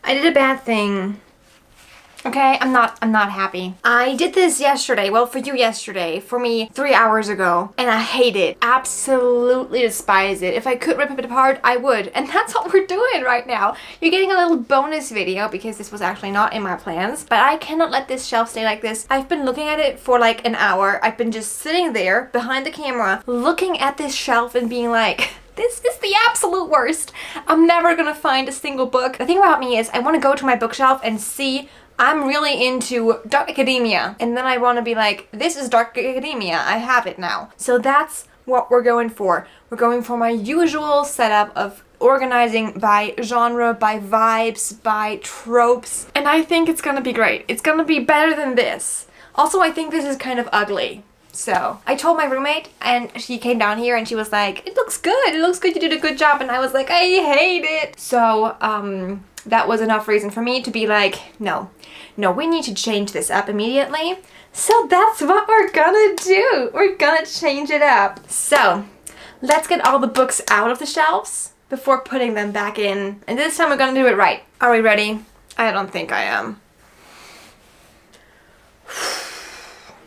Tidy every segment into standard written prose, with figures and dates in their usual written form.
I did a bad thing. Okay, I'm not happy. I did this yesterday, well for you yesterday, for me 3 hours ago, and I hate it. Absolutely despise it. If I could rip it apart, I would. And that's what we're doing right now. You're getting a little bonus video because this was actually not in my plans, but I cannot let this shelf stay like this. I've been looking at it for like an hour. I've been just sitting there behind the camera, looking at this shelf and being like, this is the absolute worst. I'm never gonna find a single book. The thing about me is I want to go to my bookshelf and see I'm really into dark academia, and then I want to be like, this is dark academia, I have it now. So that's what we're going for. We're going for my usual setup of organizing by genre, by vibes, by tropes, and I think it's gonna be great. It's gonna be better than this. Also, I think this is kind of ugly. So I told my roommate, and she came down here and she was like, it looks good, you did a good job, and I was like, I hate it. So that was enough reason for me to be like, no, we need to change this up immediately. So that's what we're gonna do. We're gonna change it up. So let's get all the books out of the shelves before putting them back in. And this time we're gonna do it right. Are we ready? I don't think I am.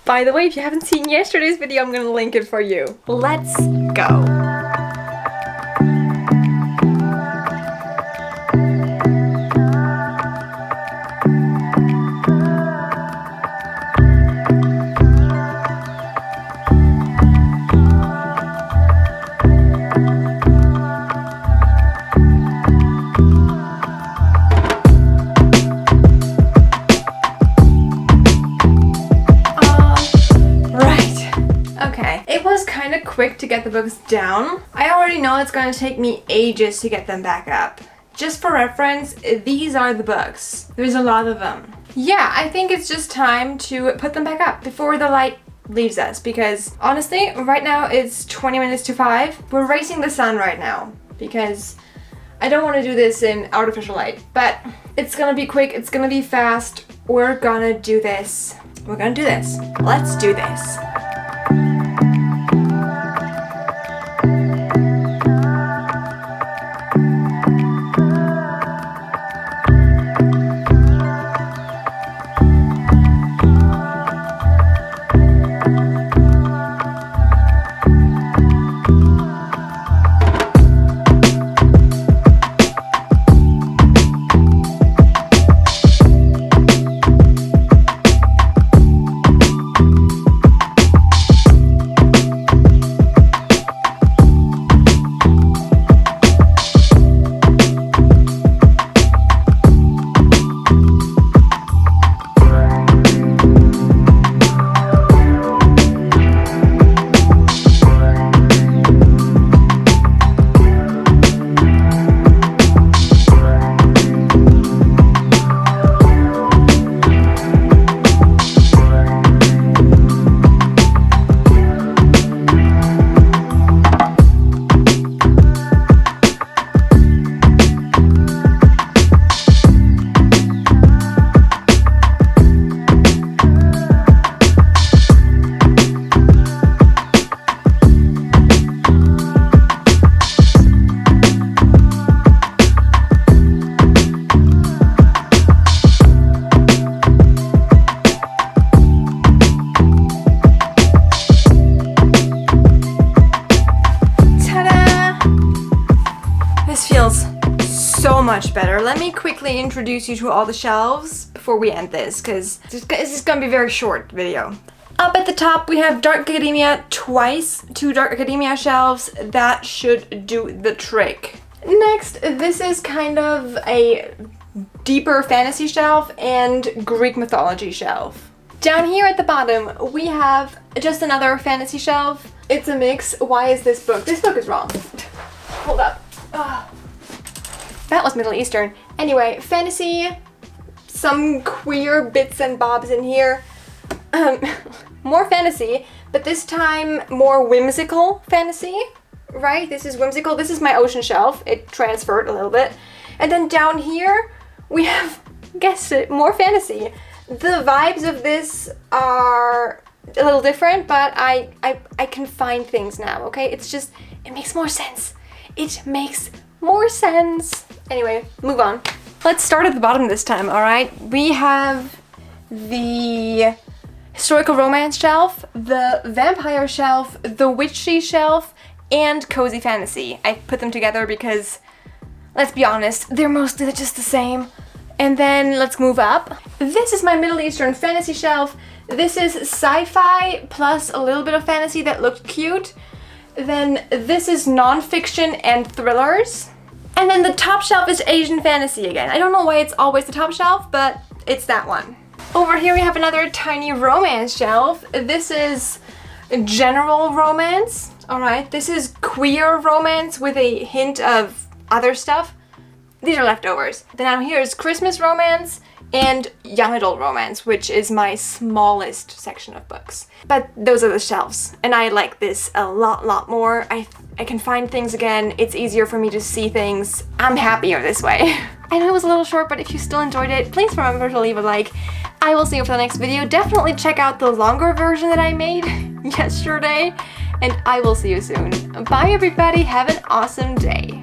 By the way, if you haven't seen yesterday's video, I'm gonna link it for you. Let's go. Quick to get the books down. I already know it's going to take me ages to get them back up. Just for reference, these are the books. There's a lot of them. Yeah, I think it's just time to put them back up before the light leaves us, because honestly, right now it's 20 minutes to 5. We're racing the sun right now because I don't want to do this in artificial light, but it's gonna be quick, it's gonna be fast. We're gonna do this. We're gonna do this. Let's do this. Much better. Let me quickly introduce you to all the shelves before we end this, because this is gonna be a very short video. Up at the top we have Dark Academia twice, 2 Dark Academia shelves. That should do the trick. Next, this is kind of a deeper fantasy shelf and Greek mythology shelf. Down here at the bottom we have just another fantasy shelf. It's a mix. Why is this book? This book is wrong. Hold up. That was Middle Eastern. Anyway, fantasy, some queer bits and bobs in here. More fantasy, but this time more whimsical fantasy, right? This is whimsical. This is my ocean shelf. It transferred a little bit. And then down here, we have, guess it, more fantasy. The vibes of this are a little different, but I can find things now, okay? It's just, it makes more sense. It makes more sense. Anyway, move on. Let's start at the bottom this time, alright? We have the historical romance shelf, the vampire shelf, the witchy shelf, and cozy fantasy. I put them together because, let's be honest, they're mostly just the same. And then let's move up. This is my Middle Eastern fantasy shelf. This is sci-fi plus a little bit of fantasy that looked cute. Then this is non-fiction and thrillers. And then the top shelf is Asian fantasy again. I don't know why it's always the top shelf, but it's that one. Over here we have another tiny romance shelf. This is general romance. Alright, this is queer romance with a hint of other stuff. These are leftovers. Then down here is Christmas romance and young adult romance, which is my smallest section of books. But those are the shelves, and I like this a lot more. I can find things again. It's easier for me to see things. I'm happier this way. I know it was a little short, but if you still enjoyed it, please remember to leave a like. I will see you for the next video. Definitely check out the longer version that I made yesterday, and I will see you soon. Bye everybody, have an awesome day.